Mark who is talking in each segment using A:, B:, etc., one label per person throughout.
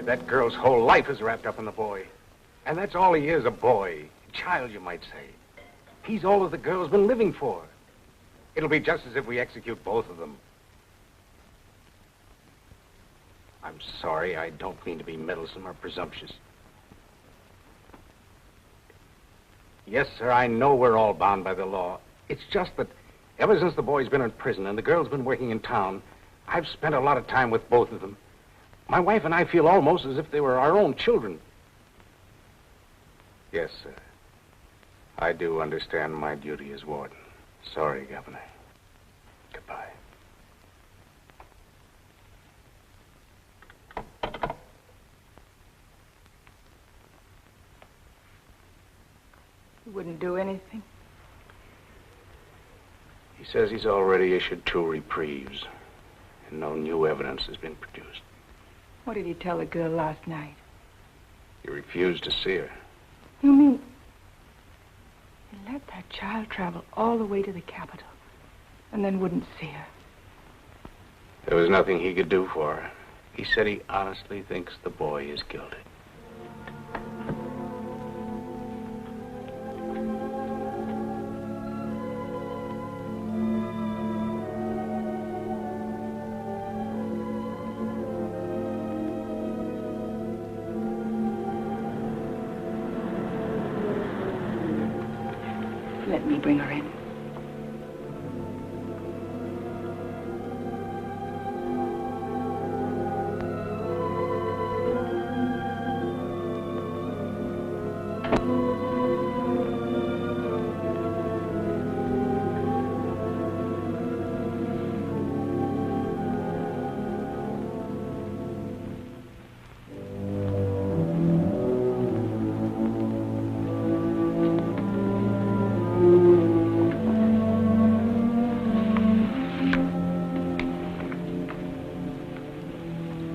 A: That girl's whole life is wrapped up in the boy. And that's all he is, a boy. A child, you might say. He's all that the girl's been living for. It'll be just as if we execute both of them. I'm sorry, I don't mean to be meddlesome or presumptuous. Yes, sir, I know we're all bound by the law. It's just that ever since the boy's been in prison and the girl's been working in town, I've spent a lot of time with both of them. My wife and I feel almost as if they were our own children. Yes, sir. I do understand my duty as warden. Sorry, Governor. Goodbye.
B: You wouldn't do anything?
A: He says he's already issued 2 reprieves, and no new evidence has been produced.
B: What did he tell the girl last night?
A: He refused to see her.
B: You mean he let that child travel all the way to the capital and then wouldn't see her?
A: There was nothing he could do for her. He said he honestly thinks the boy is guilty.
B: Let me bring her in.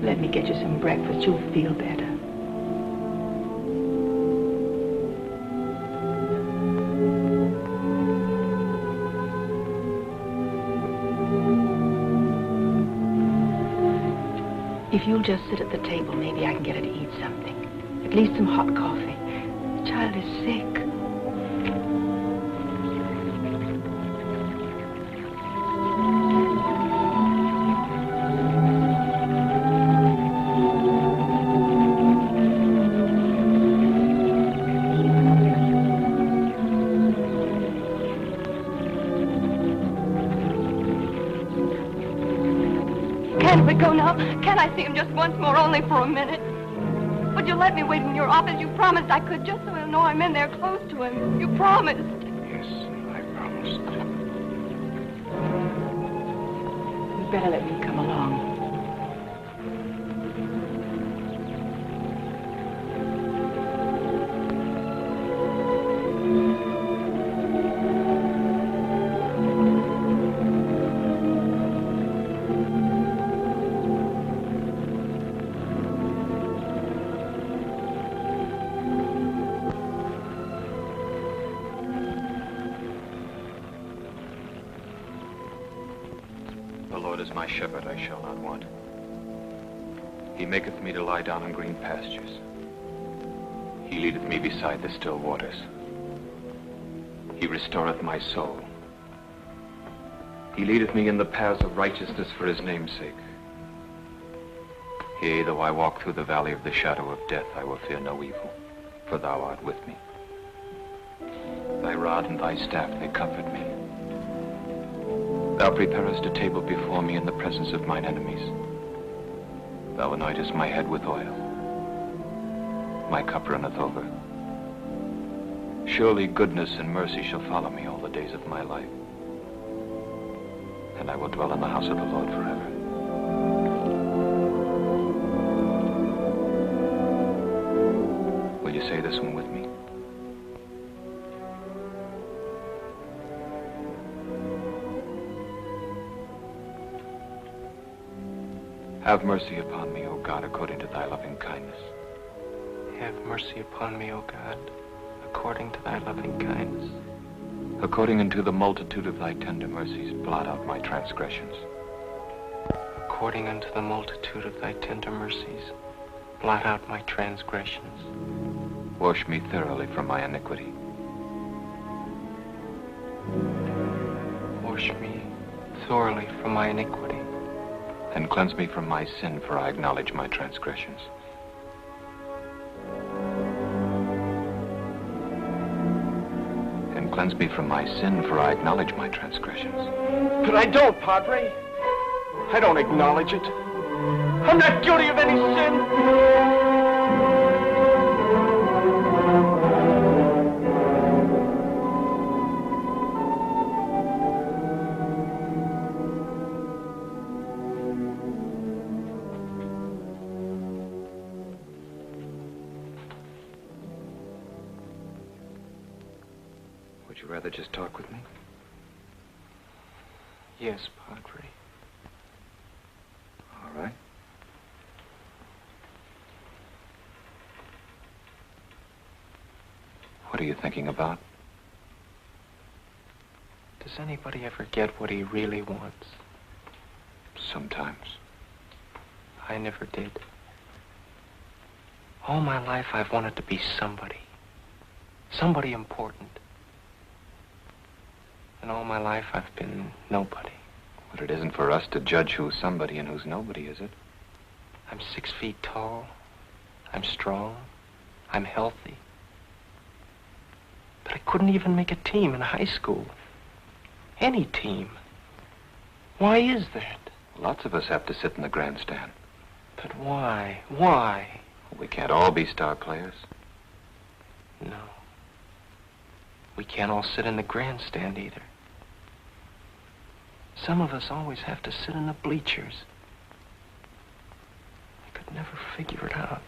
B: Let me get you some breakfast. You'll feel better. If you'll just sit at the table, maybe I can get her to eat something. At least some hot coffee. The child is sick.
C: Can't we go now? Can I see him just once more, only for a minute? Would you let me wait in your office? You promised I could, just so he'll know I'm in there close to him. You promised.
A: Yes, I promised.
B: You'd better let me come along.
D: The Lord is my shepherd, I shall not want. He maketh me to lie down in green pastures. He leadeth me beside the still waters. He restoreth my soul. He leadeth me in the paths of righteousness for his name's sake. Yea, though I walk through the valley of the shadow of death, I will fear no evil, for thou art with me. Thy rod and thy staff, they comfort me. Thou preparest a table before me in the presence of mine enemies. Thou anointest my head with oil. My cup runneth over. Surely goodness and mercy shall follow me all the days of my life. And I will dwell in the house of the Lord forever. Will you say this one with me? Have mercy upon me, O God, according to thy loving kindness.
E: Have mercy upon me, O God, according to thy loving kindness.
D: According unto the multitude of thy tender mercies, blot out my transgressions.
E: According unto the multitude of thy tender mercies, blot out my transgressions.
D: Wash me thoroughly from my iniquity.
E: Wash me thoroughly from my iniquity.
D: And cleanse me from my sin, for I acknowledge my transgressions. And cleanse me from my sin, for I acknowledge my transgressions.
E: But I don't, Padre. I don't acknowledge it. I'm not guilty of any sin.
D: Would you rather just talk with me?
E: Yes, Padre.
D: All right. What are you thinking about?
E: Does anybody ever get what he really wants?
D: Sometimes.
E: I never did. All my life I've wanted to be somebody. Somebody important. And all my life I've been nobody.
D: But it isn't for us to judge who's somebody and who's nobody, is it?
E: I'm 6 feet tall. I'm strong. I'm healthy. But I couldn't even make a team in high school. Any team. Why is that?
D: Lots of us have to sit in the grandstand.
E: But why? Why?
D: We can't all be star players.
E: No. We can't all sit in the grandstand either. Some of us always have to sit in the bleachers. I could never figure it out.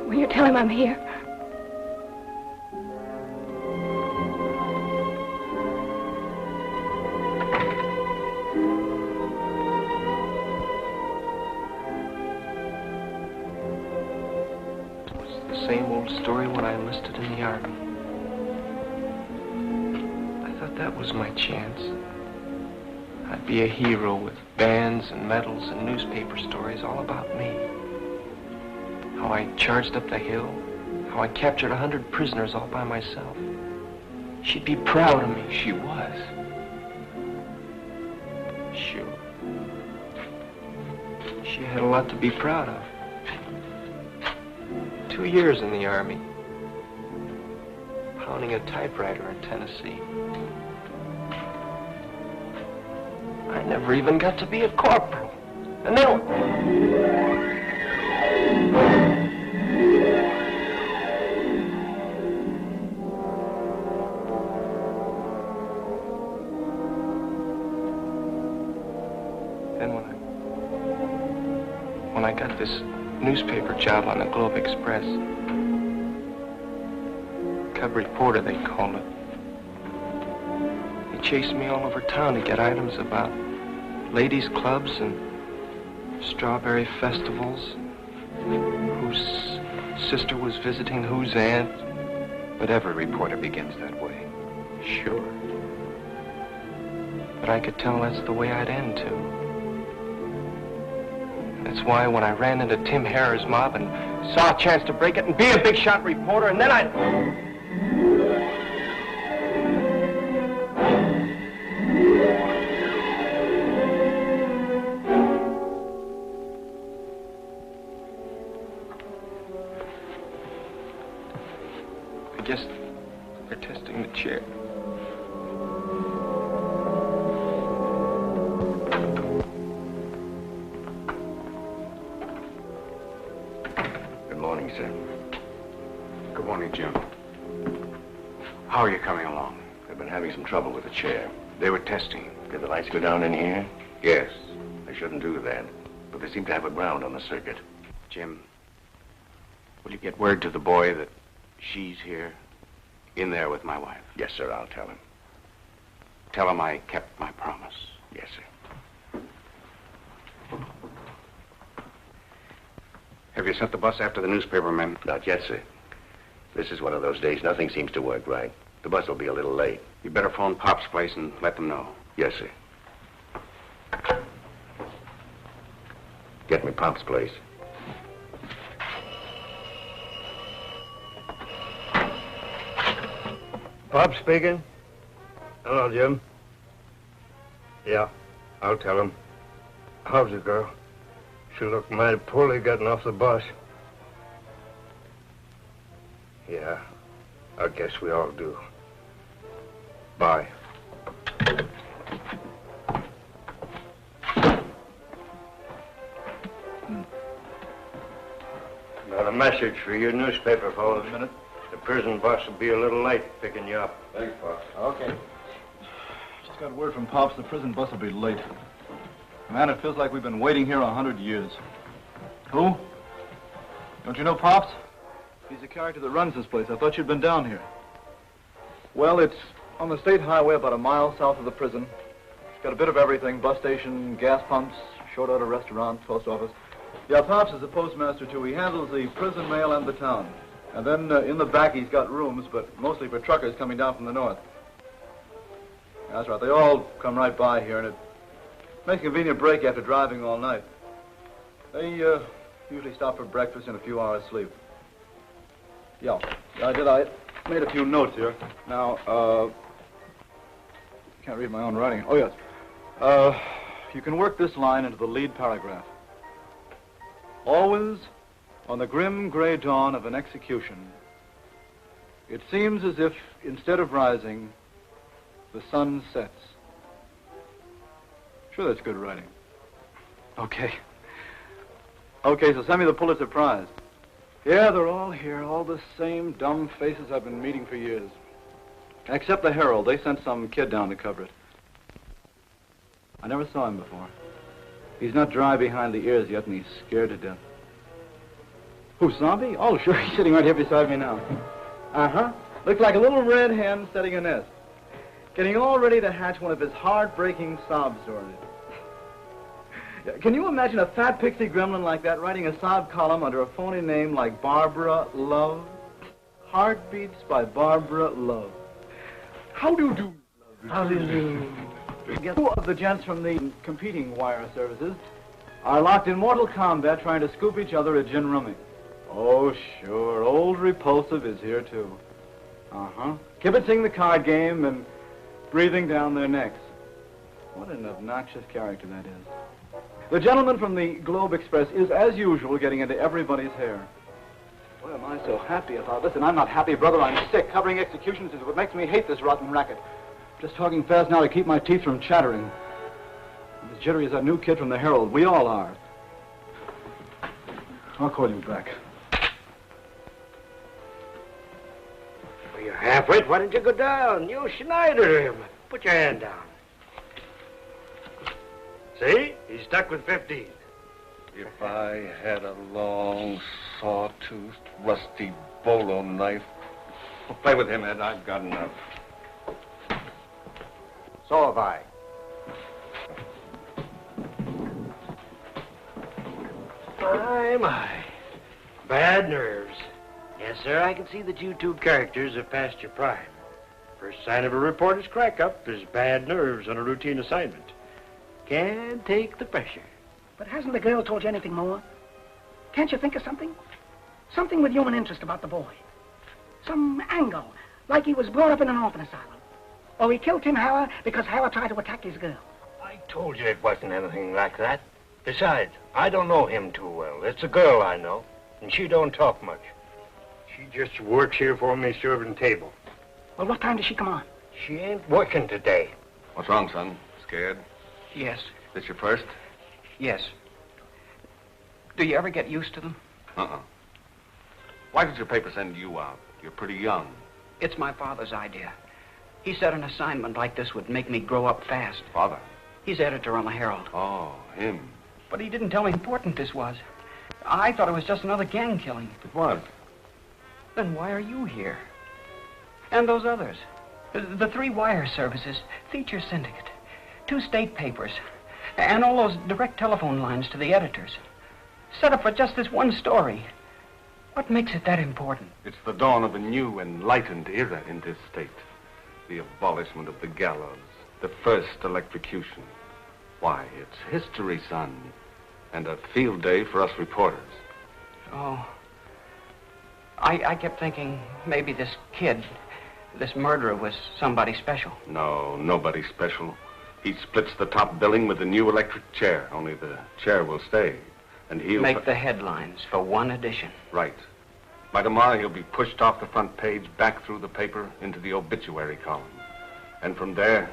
C: Will you tell him I'm here?
E: It was the same old story when I enlisted in the Army. I thought that was my chance. I'd be a hero with bands and medals and newspaper stories all about me. How I charged up the hill, how I captured 100 prisoners all by myself. She'd be proud of me.
D: She was.
E: Sure. She had a lot to be proud of. 2 years in the Army. Pounding a typewriter in Tennessee. I never even got to be a corporal. And then... Then when I got this newspaper job on the Globe Express. Cub reporter, they called it. They chased me all over town to get items about ladies' clubs and strawberry festivals, whose sister was visiting whose aunt.
D: But every reporter begins that way.
E: Sure. But I could tell that's the way I'd end, too. That's why when I ran into Tim Harrer's mob and saw a chance to break it and be a big shot reporter, and then I guess they're testing the chair.
F: Good morning, sir.
A: Good morning, Jim. How are you coming along?
F: I've been having some trouble with the chair.
A: They were testing.
F: Did the lights go down in here?
A: Yes.
F: I shouldn't do that, but they seem to have a ground on the circuit.
A: Jim, will you get word to the boy that she's here, in there with my wife?
F: Yes, sir, I'll tell him.
A: Tell him I kept my promise.
F: Yes, sir.
A: Have you sent the bus after the newspaper men?
F: Not yet, sir. This is one of those days nothing seems to work right. The bus will be a little late.
A: You better phone Pop's place and let them know.
F: Yes, sir. Get me Pop's place.
G: Pop speaking. Hello, Jim. Yeah, I'll tell him. How's the girl? She looked mighty poorly getting off the bus. Yeah, I guess we all do. Bye. Got a message for your newspaper, fellas. A minute. The prison bus will be a little late picking you up.
H: Thanks, Pops.
G: Okay.
H: Just got word from Pops the prison bus will be late. Man, it feels like we've been waiting here 100 years. Who? Don't you know Pops? He's the character that runs this place. I thought you'd been down here. Well, it's on the state highway about a mile south of the prison. It's got a bit of everything. Bus station, gas pumps, short order restaurant, post office. Yeah, Pops is the postmaster, too. He handles the prison mail and the town. And then in the back, he's got rooms, but mostly for truckers coming down from the north. That's right. They all come right by here, and it makes a convenient break after driving all night. They usually stop for breakfast and a few hours sleep. Yeah, I did. I made a few notes here. Now, can't read my own writing. Oh, yes. You can work this line into the lead paragraph. Always, on the grim gray dawn of an execution, it seems as if, instead of rising, the sun sets. Sure, that's good writing. Okay. Okay, so send me the Pulitzer Prize. Yeah, they're all here, all the same dumb faces I've been meeting for years. Except the Herald. They sent some kid down to cover it. I never saw him before. He's not dry behind the ears yet, and he's scared to death. Who, Zombie? Oh, sure, he's sitting right here beside me now. Uh-huh. Looks like a little red hen setting a nest. Getting all ready to hatch one of his heartbreaking sob stories. Can you imagine a fat pixie gremlin like that writing a sob column under a phony name like Barbara Love? Heartbeats by Barbara Love. How do you do? How do you do? Two of the gents from the competing wire services are locked in mortal combat trying to scoop each other at gin rummy. Oh, sure. Old Repulsive is here, too. Uh-huh. Kibitzing the card game and breathing down their necks. What an obnoxious character that is. The gentleman from the Globe Express is, as usual, getting into everybody's hair. Boy, am I so happy about this. And I'm not happy, brother. I'm sick. Covering executions is what makes me hate this rotten racket. Just talking fast now to keep my teeth from chattering. I'm as jittery as that new kid from the Herald. We all are. I'll call you back.
G: Well, you're halfway. Why didn't you go down? You Schneider him. Put your hand down. See? He's stuck with 15. If I had a long, saw-toothed, rusty bolo knife... Well, play with him, Ed. I've got enough.
A: So have I.
I: My. Bad nerves. Yes, sir, I can see that you two characters have passed your prime. First sign of a reporter's crack-up is bad nerves on a routine assignment. Can't take the pressure.
J: But hasn't the girl told you anything more? Can't you think of something? Something with human interest about the boy. Some angle, like he was brought up in an orphan asylum. Or he killed Tim Harrah because Harrah tried to attack his girl.
I: I told you it wasn't anything like that. Besides, I don't know him too well. It's a girl I know, and she don't talk much. She just works here for me serving table.
J: Well, what time does she come on?
I: She ain't working today.
G: What's wrong, son? Scared?
E: Yes.
G: This your first?
E: Yes. Do you ever get used to them?
G: Uh-uh. Why did your paper send you out? You're pretty young.
E: It's my father's idea. He said an assignment like this would make me grow up fast.
G: Father?
E: He's editor on the Herald.
G: Oh, him.
E: But he didn't tell me how important this was. I thought it was just another gang killing.
G: It was.
E: Then why are you here? And those others? The 3 wire services, feature syndicate, 2 state papers, and all those direct telephone lines to the editors. Set up for just this one story. What makes it that important?
G: It's the dawn of a new, enlightened era in this state. The abolishment of the gallows, the first electrocution. Why, it's history, son, and a field day for us reporters.
E: Oh. I kept thinking maybe this kid, this murderer, was somebody special.
G: No, nobody special. He splits the top billing with the new electric chair, only the chair will stay. And he'll...
E: Make the headlines for one edition.
G: Right. By tomorrow, he'll be pushed off the front page, back through the paper, into the obituary column. And from there,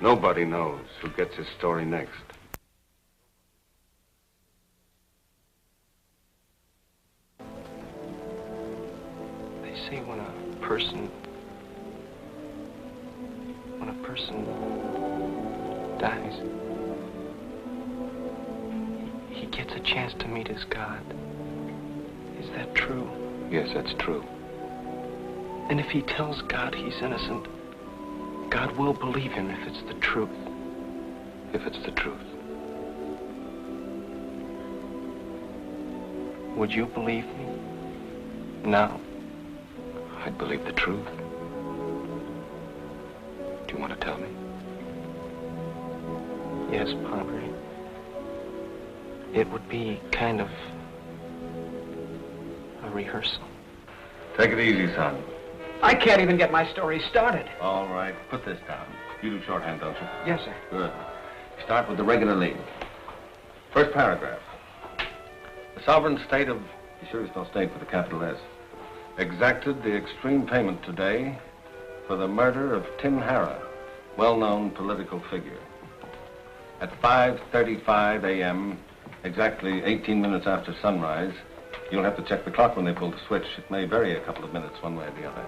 G: nobody knows who gets his story next.
E: They say when a person dies, he gets a chance to meet his God. Is that true?
D: Yes, that's true.
E: And if he tells God he's innocent, God will believe him if it's the truth.
D: If it's the truth.
E: Would you believe me? Now?
D: I'd believe the truth. Do you want to tell me?
E: Yes, Padre. It would be kind of a rehearsal.
G: Take it easy, son.
E: I can't even get my story started.
G: All right, put this down. You do shorthand, don't you?
E: Yes, sir.
G: Good. Start with the regular lead. First paragraph. The sovereign state of... You sure there's no state with a capital S? Exacted the extreme payment today for the murder of Tim Harrah, well-known political figure. At 5:35 a.m., exactly 18 minutes after sunrise, you'll have to check the clock when they pull the switch. It may vary a couple of minutes one way or the other.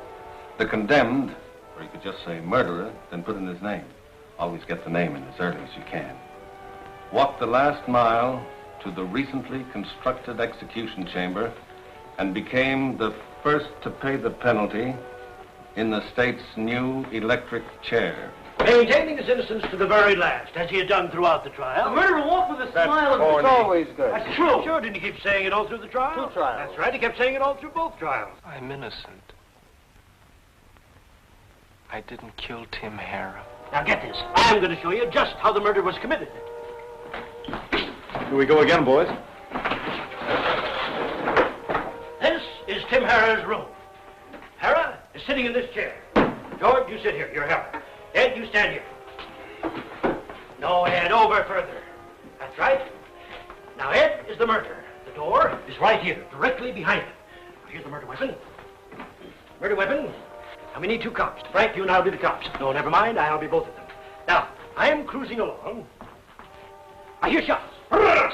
G: The condemned, or you could just say murderer, then put in his name. Always get the name in as early as you can. Walked the last mile to the recently constructed execution chamber and became the first to pay the penalty in the state's new electric chair.
I: Maintaining his innocence to the very last, as he had done throughout the trial.
K: The murderer walked with a smile on his
G: It's always good.
I: That's true. Sure, didn't he keep saying it all through the trial?
K: Two trials.
I: That's right, he kept saying it all through both trials.
E: I'm innocent. I didn't kill Tim Harrah.
I: Now get this. I'm going to show you just how the murder was committed.
H: Here we go again, boys.
I: This is Tim Harrah's room. Harrah is sitting in this chair. George, you sit here. You're Harrah. Ed, you stand here. No, Ed, over further. That's right. Now, Ed is the murderer. The door is right here, directly behind him. Now, here's the murder weapon. Murder weapon. Now, we need 2 cops. Frank, you and I'll be the cops. No, never mind. I'll be both of them. Now, I am cruising along. I hear shots.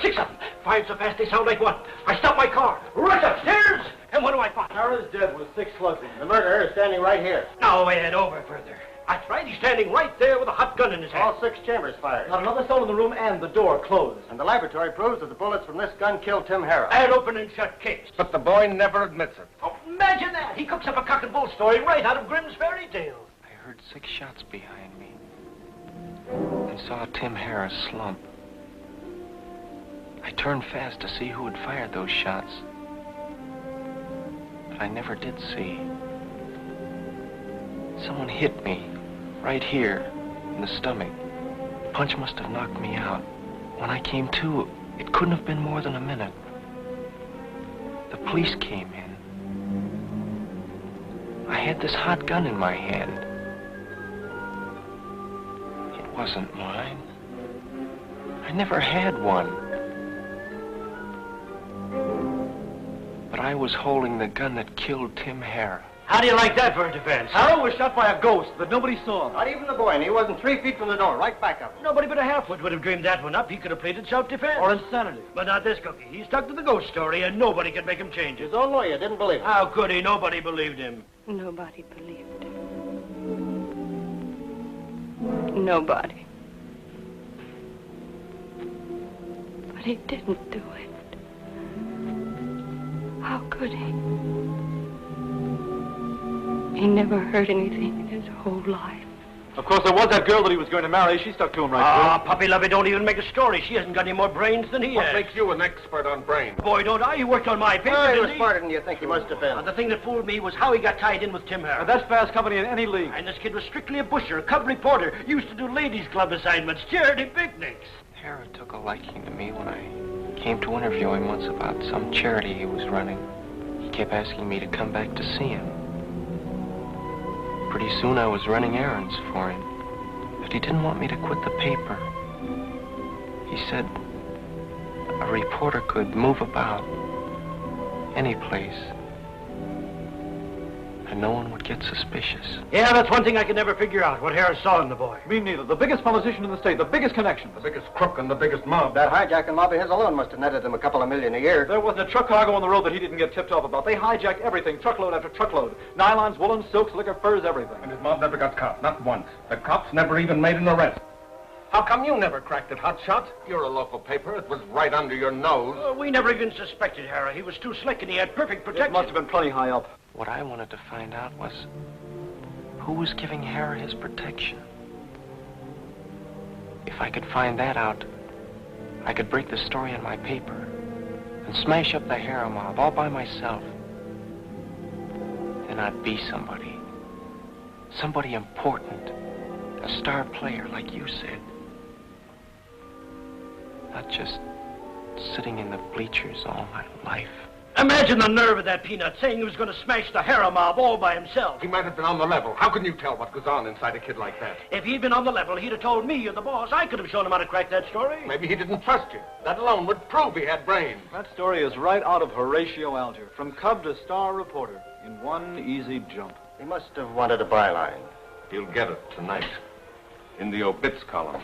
I: 6 of them. Fired so fast they sound like one. I stop my car, rush upstairs, and what do I find?
K: Harrah's dead with 6 slugs in him. The murderer is standing right here.
I: No, Ed, over further. That's right. He's standing right there with a hot gun in his hand.
F: All 6 chambers fired.
K: Not another soul in the room and the door closed.
F: And the laboratory proves that the bullets from this gun killed Tim Harris.
I: An open and shut case.
G: But the boy never admits it.
I: Oh, imagine that. He cooks up a cock and bull story right out of Grimm's fairy tales.
E: I heard 6 shots behind me and saw Tim Harris slump. I turned fast to see who had fired those shots, but I never did see. Someone hit me right here in the stomach. The punch must have knocked me out. When I came to, it couldn't have been more than a minute. The police came in. I had this hot gun in my hand. It wasn't mine. I never had one. But I was holding the gun that killed Tim Harris.
I: How do you like that for a defense?
K: Harold was shot by a ghost that nobody saw.
F: Not even the boy, and he wasn't 3 feet from the door, right back of him.
I: Nobody but a half-wit would have dreamed that one up. He could have pleaded self-defense.
K: Or insanity.
I: But not this cookie. He stuck to the ghost story, and nobody could make him change it.
F: His own lawyer didn't believe it.
I: How could he? Nobody believed him.
C: Nobody believed him. Nobody. But he didn't do it. How could he? He never heard anything in his whole life.
H: Of course, there was that girl that he was going to marry. She stuck to him right
I: Ah, puppy lovey, don't even make a story. She hasn't got any more brains than he
G: What
I: has.
G: makes you an expert on brains?
I: Boy, don't I? He worked on my paper,
F: Oh, he
I: didn't
F: was smarter than you think he must have been.
I: The thing that fooled me was how he got tied in with Tim Harris.
H: through. That's fast company in any league.
I: And this kid was strictly a busher, a cub reporter. Used to do ladies' club assignments, charity picnics.
E: Harris took a liking to me when I came to interview him once about some charity he was running. He kept asking me to come back to see him. Pretty soon I was running errands for him, but he didn't want me to quit the paper. He said a reporter could move about any place, and no one would get suspicious.
I: Yeah, that's one thing I could never figure out, what Harris saw in the boy.
H: Me neither. The biggest politician in the state, the biggest connection.
G: The biggest crook and the biggest mob.
F: That hijacking mob of his alone must have netted him a couple of million a year.
H: There wasn't a truck cargo on the road that he didn't get tipped off about. They hijacked everything, truckload after truckload. Nylons, woolens, silks, liquor, furs, everything.
G: And his mob never got caught, not once. The cops never even made an arrest. How come you never cracked it, Hotshot? You're a local paper. It was right under your nose.
I: We never even suspected Harris. He was too slick and he had perfect protection.
H: It must have been plenty high up.
E: What I wanted to find out was who was giving Harris his protection. If I could find that out, I could break the story in my paper and smash up the Harris mob all by myself. Then I'd be somebody. Somebody important. A star player, like you said. Not just sitting in the bleachers all my life.
I: Imagine the nerve of that peanut saying he was going to smash the Harris mob all by himself.
G: He might have been on the level. How can you tell what goes on inside a kid like that?
I: If he'd been on the level, he'd have told me, you're the boss. I could have shown him how to crack that story.
G: Maybe he didn't trust you. That alone would prove he had brains.
H: That story is right out of Horatio Alger, from cub to star reporter, in one easy jump.
F: He must have wanted a byline.
G: He'll get it tonight. In the obits column.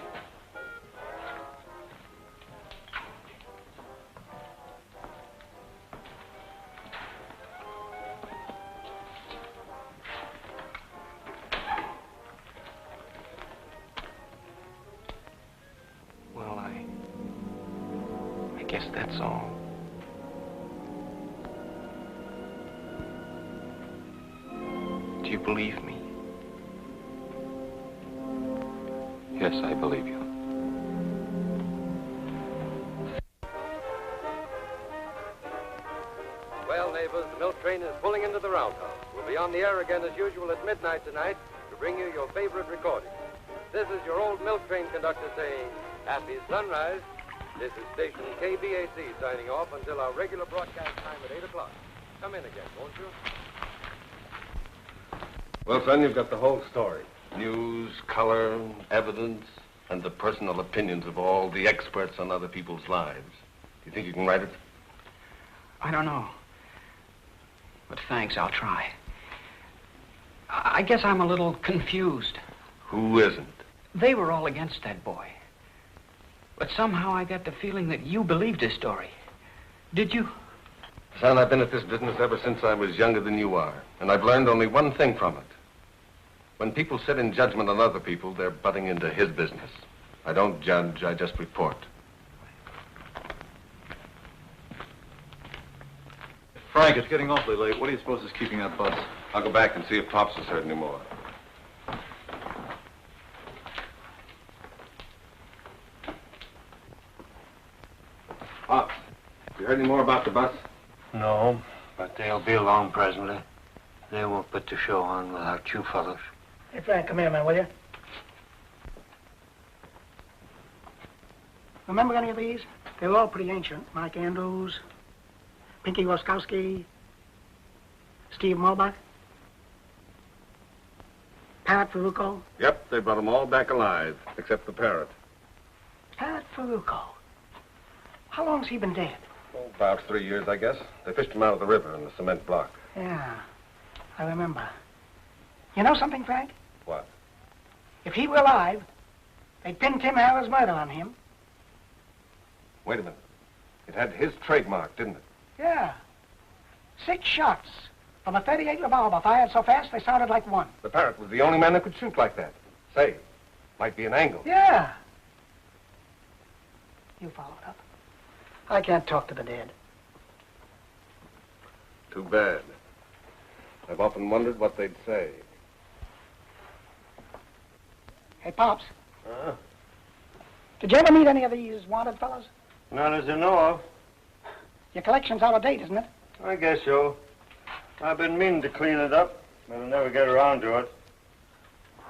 E: Well, I guess that's all. Do you believe me?
D: Yes, I believe you.
L: Well, neighbors, the milk train is pulling into the roundhouse. We'll be on the air again as usual at midnight tonight to bring you your favorite recordings. This is your old milk train conductor saying, happy sunrise. This is station KBAC signing off until our regular broadcast time at 8 o'clock. Come in again, won't you?
G: Well, son, you've got the whole story. News, color, evidence, and the personal opinions of all the experts on other people's lives. Do you think you can write it?
M: I don't know. But thanks, I'll try. I guess I'm a little confused.
G: Who isn't?
M: They were all against that boy. But somehow I got the feeling that you believed his story. Did you?
G: Son, I've been at this business ever since I was younger than you are. And I've learned only one thing from it. When people sit in judgment on other people, they're butting into his business. I don't judge, I just report.
H: Frank, it's getting awfully late. What do you suppose is keeping that bus?
G: I'll go back and see if Pops has heard any more. Pops, you heard any more about the bus?
I: No, but they'll be along presently. They won't put the show on without you fellows.
J: Hey, Frank, come here, man, will you? Remember any of these? They were all pretty ancient. Mike Andrews, Pinky Woskowski, Steve Mulbach, Parrot Farucco.
G: Yep, they brought them all back alive, except the Parrot.
J: Parrot Farucco. How long's he been dead?
G: Oh, about 3 years, I guess. They fished him out of the river in the cement block.
J: Yeah, I remember. You know something, Frank?
G: What?
J: If he were alive, they'd pin Tim Harrah's murder on him.
G: Wait a minute. It had his trademark, didn't it?
J: Yeah. 6 shots from a .38 revolver fired so fast they sounded like one.
G: The Parrot was the only man that could shoot like that. Say, might be an angle.
J: Yeah. You followed up. I can't talk to the dead.
G: Too bad. I've often wondered what they'd say.
J: Hey, Pops. Did you ever meet any of these wanted fellows?
I: Not as I know of.
J: Your collection's out of date, isn't it?
I: I guess so. I've been meaning to clean it up, but I never get around to it.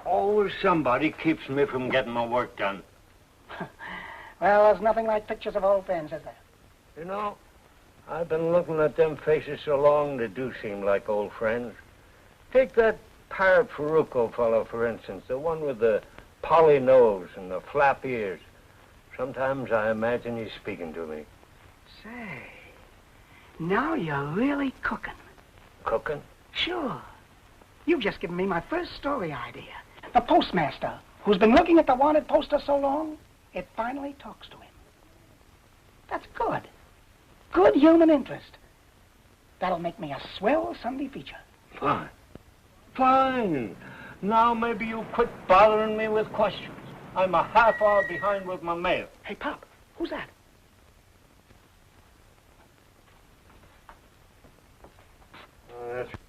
I: Always somebody keeps me from getting my work done.
J: Well, there's nothing like pictures of old friends, is there?
I: You know, I've been looking at them faces so long, they do seem like old friends. Take that Parrot Farucco fellow, for instance, the one with the poly nose and the flap ears. Sometimes I imagine he's speaking to me.
J: Say, now you're really cooking.
I: Cooking?
J: Sure. You've just given me my first story idea. The postmaster, who's been looking at the wanted poster so long, it finally talks to him. That's good. Good human interest. That'll make me a swell Sunday feature.
I: Fine. Fine. Now maybe you'll quit bothering me with questions. I'm a half hour behind with my mail.
J: Hey, Pop, who's that?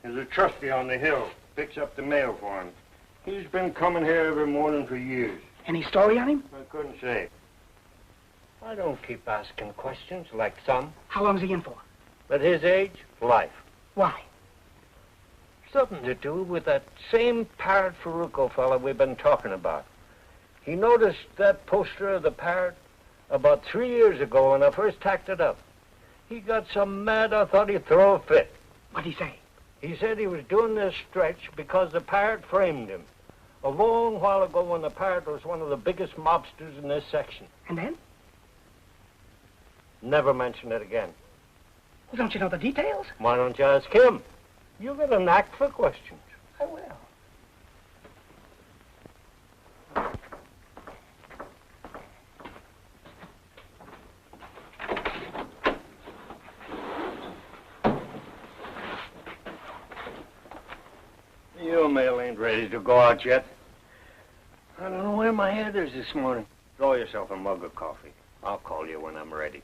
I: There's a trustee on the hill. Picks up the mail for him. He's been coming here every morning for years.
J: Any story on him?
I: I couldn't say. I don't keep asking questions like some.
J: How long's he in for?
I: At his age, life.
J: Why?
I: Something to do with that same Parrot Farucco fella we've been talking about. He noticed that poster of the Parrot about 3 years ago when I first tacked it up. He got so mad I thought he'd throw a fit.
J: What'd he say?
I: He said he was doing this stretch because the Parrot framed him. A long while ago when the Parrot was one of the biggest mobsters in this section.
J: And then?
I: Never mention it again.
J: Well, don't you know the details?
I: Why don't you ask him? You got a knack for questions.
J: I will.
I: Your mail ain't ready to go out yet. I don't know where my head is this morning. Draw yourself a mug of coffee. I'll call you when I'm ready.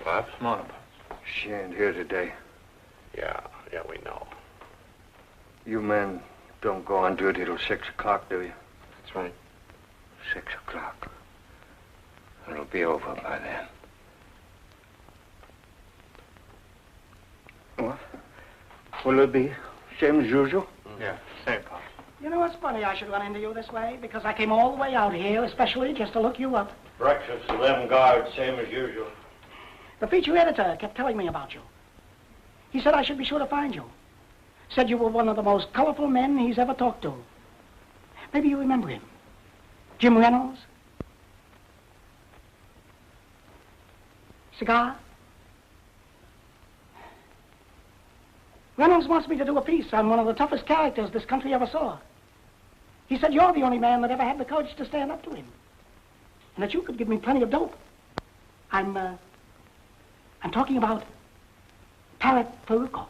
G: Pops?
I: Morning. She ain't here today.
G: Yeah, we know.
I: You men don't go on duty till 6 o'clock, do you?
G: That's right.
I: 6 o'clock. It'll be over by then. What? Will it be same as usual?
G: Yeah, same, Pop.
J: You know, it's funny I should run into you this way, because I came all the way out here, especially just to look you up.
I: Breakfast for them guards, same as usual.
J: The feature editor kept telling me about you. He said I should be sure to find you. Said you were one of the most colorful men he's ever talked to. Maybe you remember him. Jim Reynolds? Cigar? Reynolds wants me to do a piece on one of the toughest characters this country ever saw. He said you're the only man that ever had the courage to stand up to him. And that you could give me plenty of dope. I'm talking about Parrot Farucco.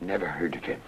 F: Never heard of him.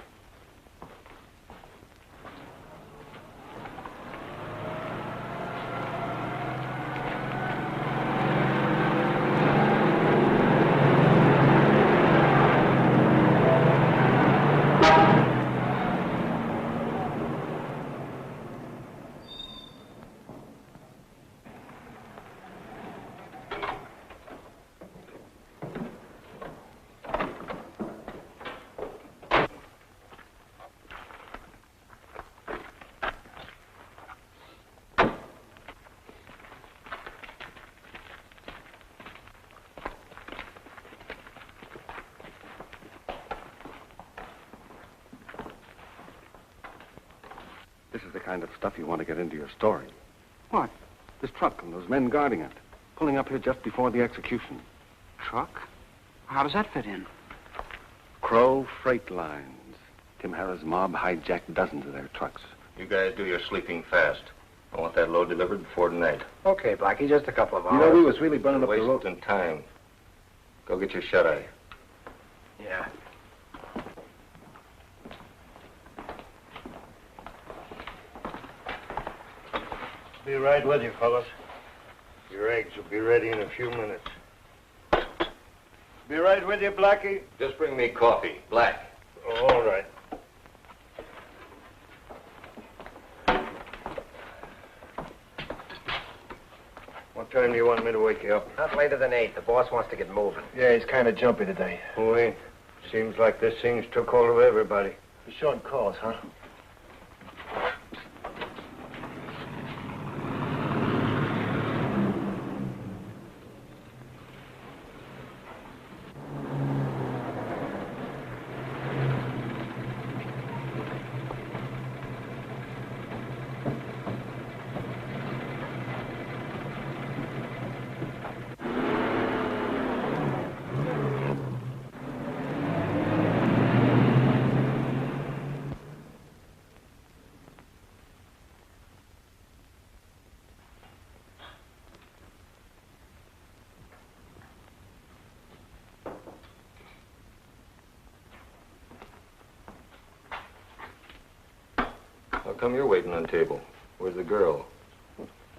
G: This is the kind of stuff you want to get into your story.
H: What?
G: This truck and those men guarding it. Pulling up here just before the execution.
M: Truck? How does that fit in?
G: Crow Freight Lines. Tim Harris' mob hijacked dozens of their trucks.
F: You guys do your sleeping fast. I want that load delivered before tonight.
M: Okay, Blackie, just a couple of hours.
G: You know, we was really burning up the road.
F: Wasting time. Go get your shut-eye.
M: Yeah.
I: Be right with you, fellas. Your eggs will be ready in a few minutes. Be right with you, Blackie.
F: Just bring me coffee, black.
I: Oh, all right. What time do you want me to wake you up?
L: Not later than 8. The boss wants to get moving.
K: Yeah, he's kind of jumpy today.
I: Oui. Seems like this thing's took hold of everybody.
K: He's showing cause, huh?
F: How come you're waiting on table? Where's the girl?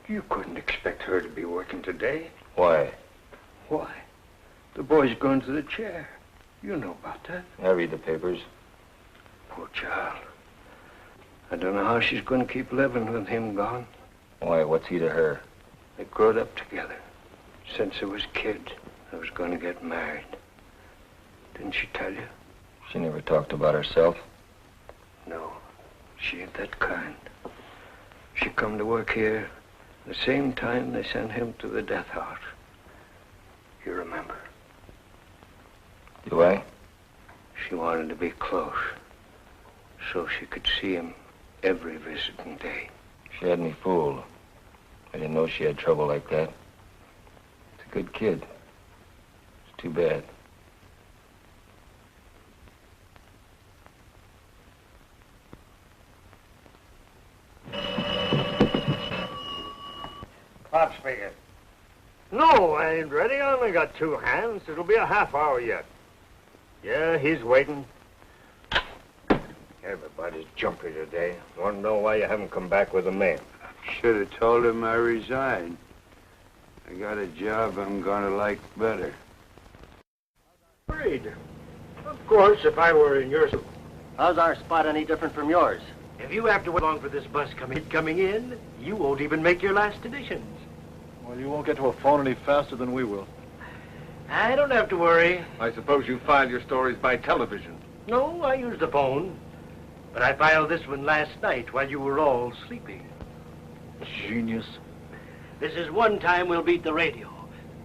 N: You couldn't expect her to be working today.
F: Why?
N: Why? The boy's going to the chair. You know about that.
F: I read the papers.
N: Poor child. I don't know how she's going to keep living with him gone.
F: Why, what's he to her?
N: They growed up together. Since they was kids, they was going to get married. Didn't she tell you?
F: She never talked about herself.
N: No, she ain't that kind. She come to work here the same time they sent him to the death house. You remember?
F: Do I?
N: She wanted to be close, so she could see him every visiting day.
F: She had me fooled. I didn't know she had trouble like that. It's a good kid. It's too bad.
I: Pop speaking. No, I ain't ready. I only got 2 hands. It'll be a half hour yet. Yeah, he's waiting. Everybody's jumpy today. Want to know why you haven't come back with a man?
N: Should have told him I resigned. I got a job I'm gonna like better.
I: Agreed. Of course, if I were in your...
K: How's our spot any different from yours?
I: If you have to wait long for this bus coming in, you won't even make your last additions.
H: Well, you won't get to a phone any faster than we will.
I: I don't have to worry.
G: I suppose you file your stories by television.
I: No, I use the phone. But I filed this one last night while you were all sleeping.
H: Genius.
I: This is one time we'll beat the radio.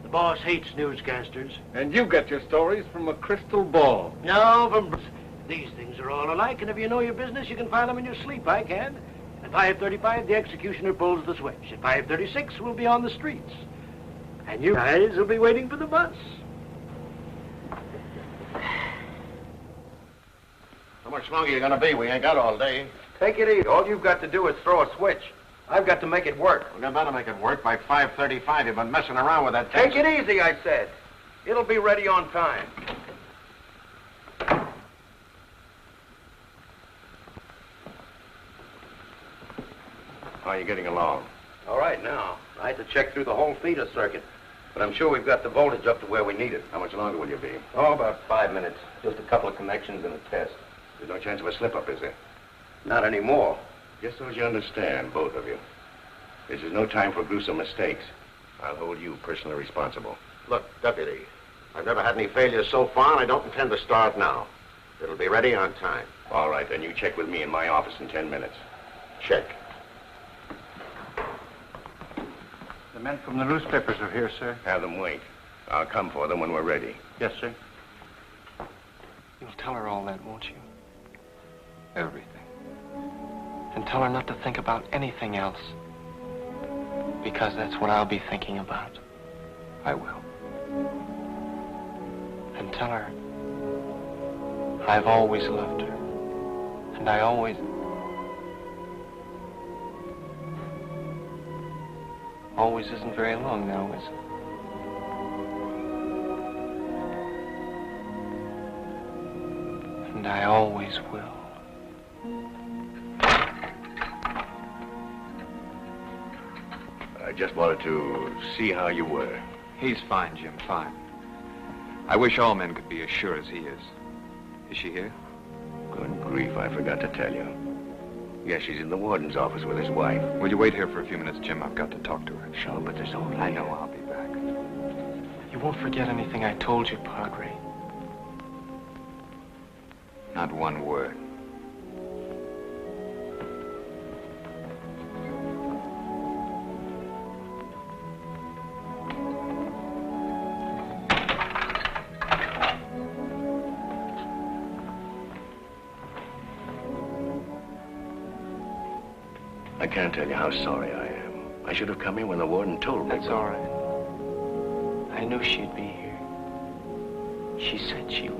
I: The boss hates newscasters.
G: And you get your stories from a crystal ball.
I: No, from... These things are all alike, and if you know your business, you can file them in your sleep. I can. At 5:35, the executioner pulls the switch. At 5:36, we'll be on the streets. And you guys will be waiting for the bus.
G: How much longer you gonna be? We ain't got all day.
K: Take it easy. All you've got to do is throw a switch. I've got to make it work.
A: We're about to make it work by 5:35. You've been messing around with that...
K: Take it easy, I said. It'll be ready on time.
G: How are you getting along?
K: All right, now. I had to check through the whole feeder circuit. But I'm sure we've got the voltage up to where we need it.
G: How much longer will you be?
K: Oh, about 5 minutes. Just a couple of connections and a test.
G: There's no chance of a slip-up, is there?
K: Not anymore.
G: Just so as you understand, both of you. This is no time for gruesome mistakes. I'll hold you personally responsible.
A: Look, Deputy, I've never had any failures so far, and I don't intend to start now. It'll be ready on time.
G: All right, then you check with me in my office in 10 minutes.
A: Check.
H: The men from the newspapers are here, sir.
G: Have them wait. I'll come for them when we're ready.
H: Yes, sir.
E: You'll tell her all that, won't you?
D: Everything.
E: And tell her not to think about anything else. Because that's what I'll be thinking about.
D: I will.
E: And tell her I've always loved her. And I always... Always isn't very long now, is it? And I always will.
G: I just wanted to see how you were.
D: He's fine, Jim, fine. I wish all men could be as sure as he is. Is she here?
G: Good grief, I forgot to tell you. Yes, she's in the warden's office with his wife.
D: Will you wait here for a few minutes, Jim? I've got to talk to her.
G: Sure, but there's only...
D: I know, I'll be back.
E: You won't forget anything I told you, Padre.
D: Not one word.
G: I can't tell you how sorry I am. I should have come in when the warden told me.
E: That's all right. I knew she'd be here. She said she would.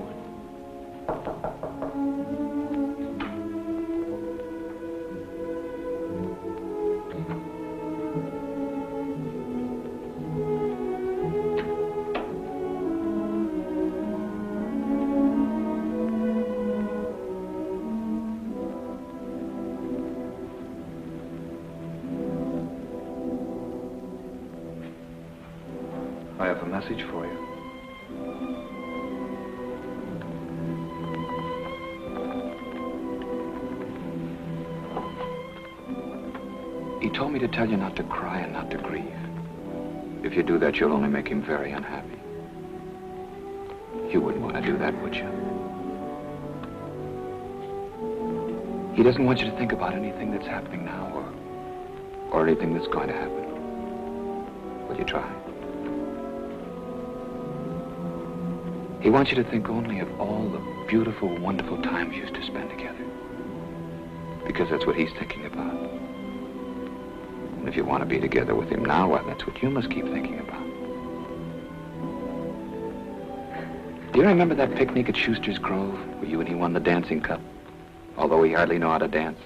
D: I have a message for you. He told me to tell you not to cry and not to grieve. If you do that, you'll only make him very unhappy. You wouldn't want to do that, would you? He doesn't want you to think about anything that's happening now or anything that's going to happen. Will you try? He wants you to think only of all the beautiful, wonderful times you used to spend together. Because that's what he's thinking about. And if you want to be together with him now, well, that's what you must keep thinking about. Do you remember that picnic at Schuster's Grove, where you and he won the dancing cup? Although he hardly knew how to dance.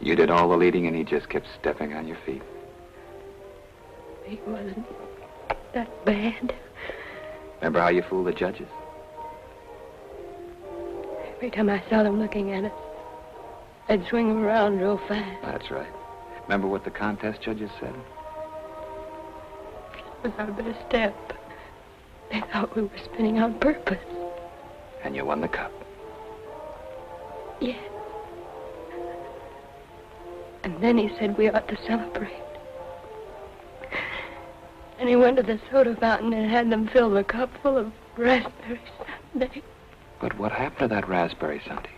D: You did all the leading and he just kept stepping on your feet.
C: He wasn't that bad.
D: Remember how you fooled the judges?
C: Every time I saw them looking at us, I'd swing them around real fast.
D: That's right. Remember what the contest judges said?
C: Without a bit of step, they thought we were spinning on purpose.
D: And you won the cup.
C: Yes. And then he said we ought to celebrate. And he went to the soda fountain and had them fill the cup full of raspberry sundae.
D: But what happened to that raspberry sundae?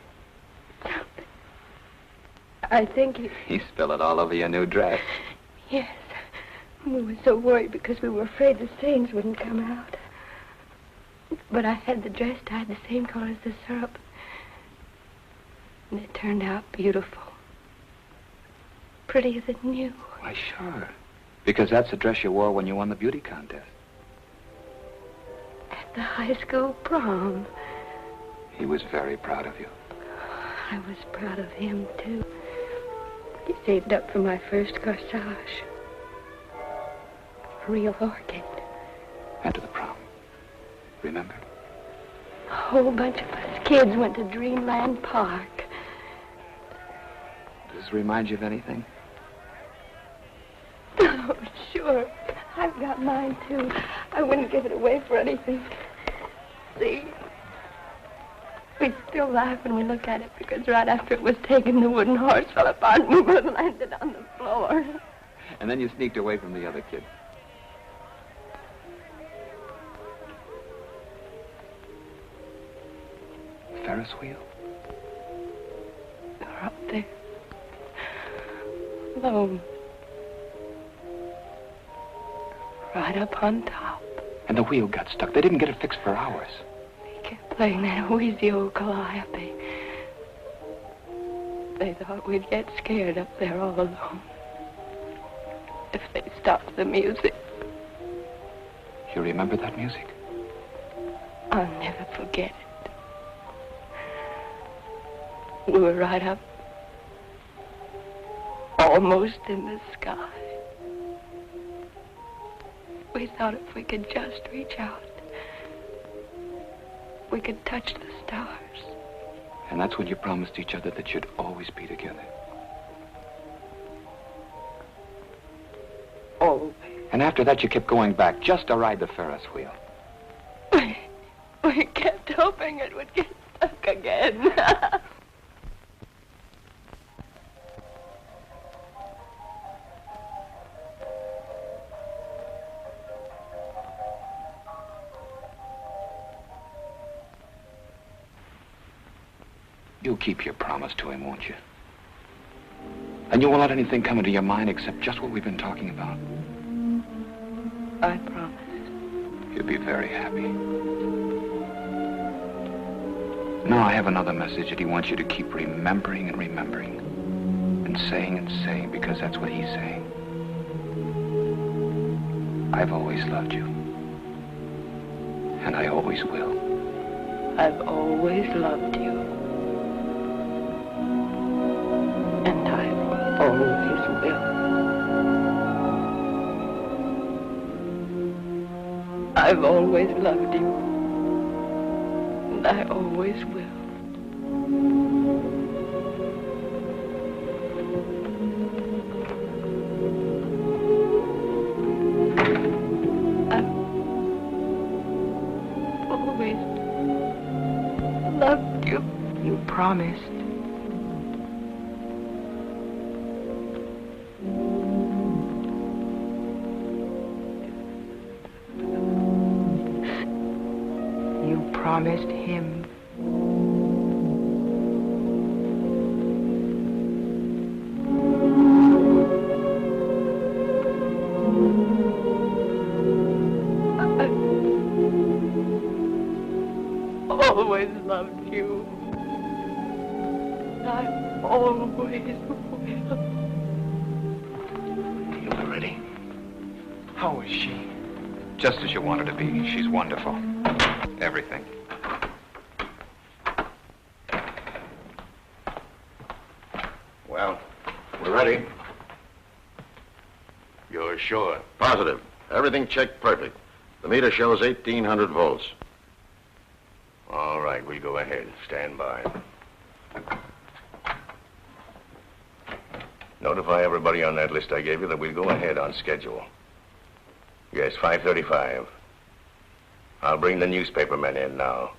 C: I think
D: He spilled it all over your new dress.
C: Yes. We were so worried because we were afraid the stains wouldn't come out. But I had the dress dyed the same color as the syrup. And it turned out beautiful. Prettier than new.
D: Why, sure. Because that's the dress you wore when you won the beauty contest.
C: At the high school prom.
D: He was very proud of you.
C: I was proud of him, too. He saved up for my first corsage. A real orchid.
D: And to the prom. Remember?
C: A whole bunch of us kids went to Dreamland Park.
D: Does this remind you of anything?
C: Oh, sure. I've got mine, too. I wouldn't give it away for anything. See? We still laugh when we look at it because right after it was taken, the wooden horse fell apart and we both landed on the floor.
D: And then you sneaked away from the other kids. Ferris wheel?
C: They're up there. Alone. Right up on top.
D: And the wheel got stuck. They didn't get it fixed for hours.
C: They kept playing that wheezy old calliope. They thought we'd get scared up there all alone. If they stopped the music.
D: You remember that music?
C: I'll never forget it. We were right up, almost in the sky. We thought if we could just reach out, we could touch the stars.
D: And that's when you promised each other that you'd always be together.
C: Always.
D: And after that, you kept going back just to ride the Ferris wheel.
C: We kept hoping it would get stuck again.
D: You'll keep your promise to him, won't you? And you won't let anything come into your mind except just what we've been talking about.
C: I promise.
D: You'll be very happy. Now I have another message that he wants you to keep remembering and remembering. And saying, because that's what he's saying. I've always loved you. And I always will.
C: I've always loved you. And I always will. I've always loved you. And I always will. I've always loved you.
B: You promised. You promised him.
C: Always loved you. I always will.
D: Hilda ready?
E: How is she?
D: Just as you wanted to be. She's wonderful. Everything.
K: Well, we're ready. You're sure? Positive. Everything checked perfect. The meter shows 1,800 volts. All right, we'll go ahead. Stand by. Notify everybody on that list I gave you that we'll go ahead on schedule. Yes, 5:35. I'll bring the newspapermen in now.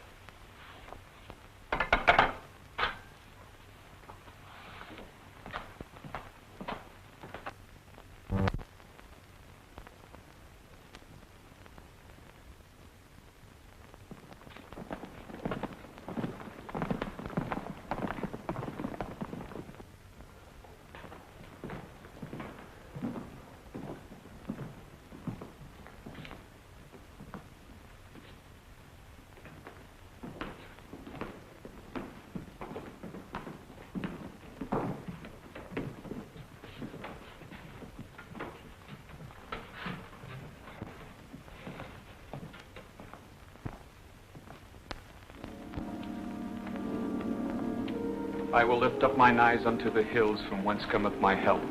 D: I will lift up mine eyes unto the hills from whence cometh my help.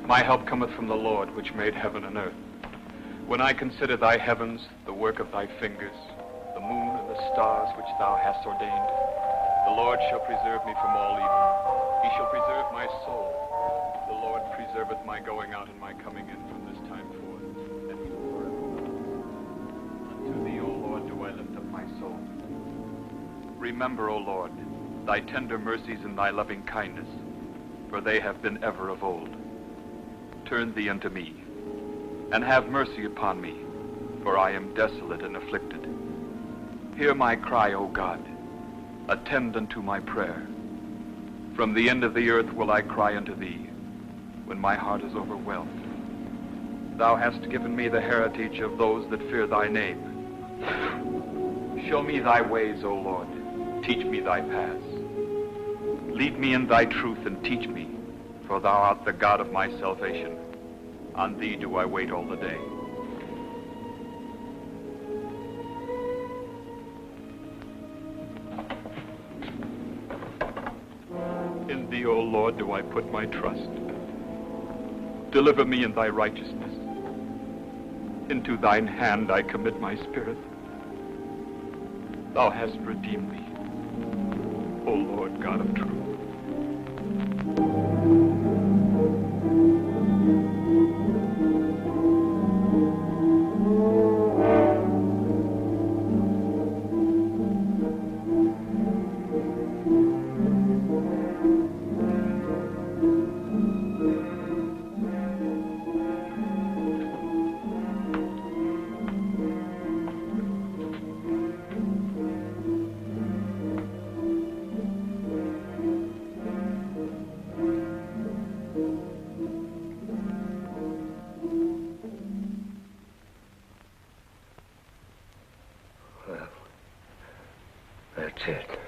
D: My help cometh from the Lord, which made heaven and earth. When I consider thy heavens, the work of thy fingers, the moon and the stars which thou hast ordained, the Lord shall preserve me from all evil. He shall preserve my soul. The Lord preserveth my going out and my coming in from this time forth. And he will forever. Unto thee, O Lord, do I lift up my soul. Remember, O Lord, thy tender mercies and thy loving kindness, for they have been ever of old. Turn thee unto me, and have mercy upon me, for I am desolate and afflicted. Hear my cry, O God. Attend unto my prayer. From the end of the earth will I cry unto thee, when my heart is overwhelmed. Thou hast given me the heritage of those that fear thy name. Show me thy ways, O Lord. Teach me thy paths. Lead me in thy truth and teach me, for thou art the God of my salvation. On thee do I wait all the day. In thee, O Lord, do I put my trust. Deliver me in thy righteousness. Into thine hand I commit my spirit. Thou hast redeemed me, O Lord God of truth.
N: That's it.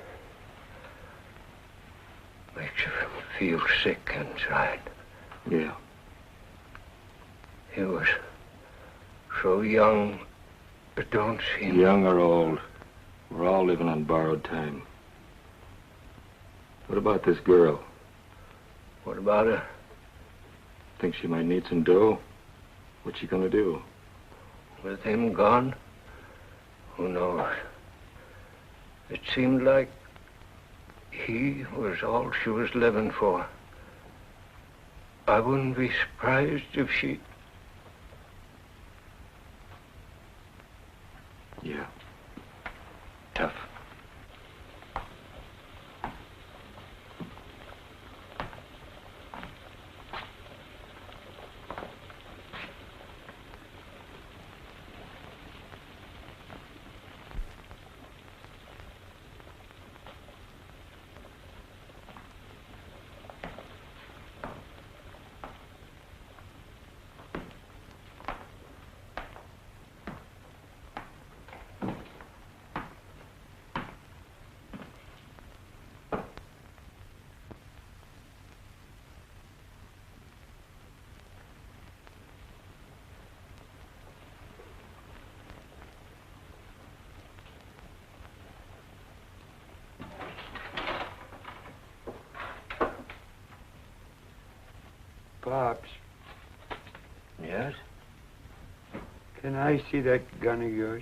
N: Makes you feel sick inside.
F: Yeah.
N: He was so young, it don't seem...
F: Young or old, we're all living on borrowed time. What about this girl?
N: What about her?
F: Think she might need some dough? What's she gonna do?
N: With him gone? Who knows? It seemed like he was all she was living for. I wouldn't be surprised if she...
F: Yeah.
N: Tough.
O: Pops.
N: Yes?
O: Can I see that gun of yours?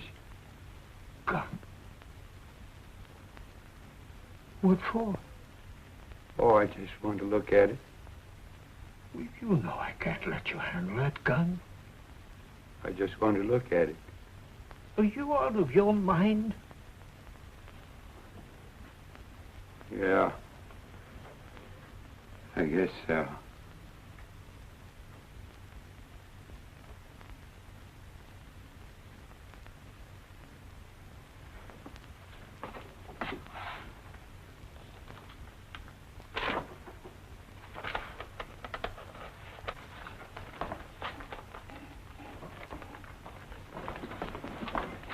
N: Gun? What for?
O: Oh, I just want to look at it.
N: Well, you know I can't let you handle that gun.
O: I just want to look at it.
N: Are you out of your mind?
O: Yeah. I guess so.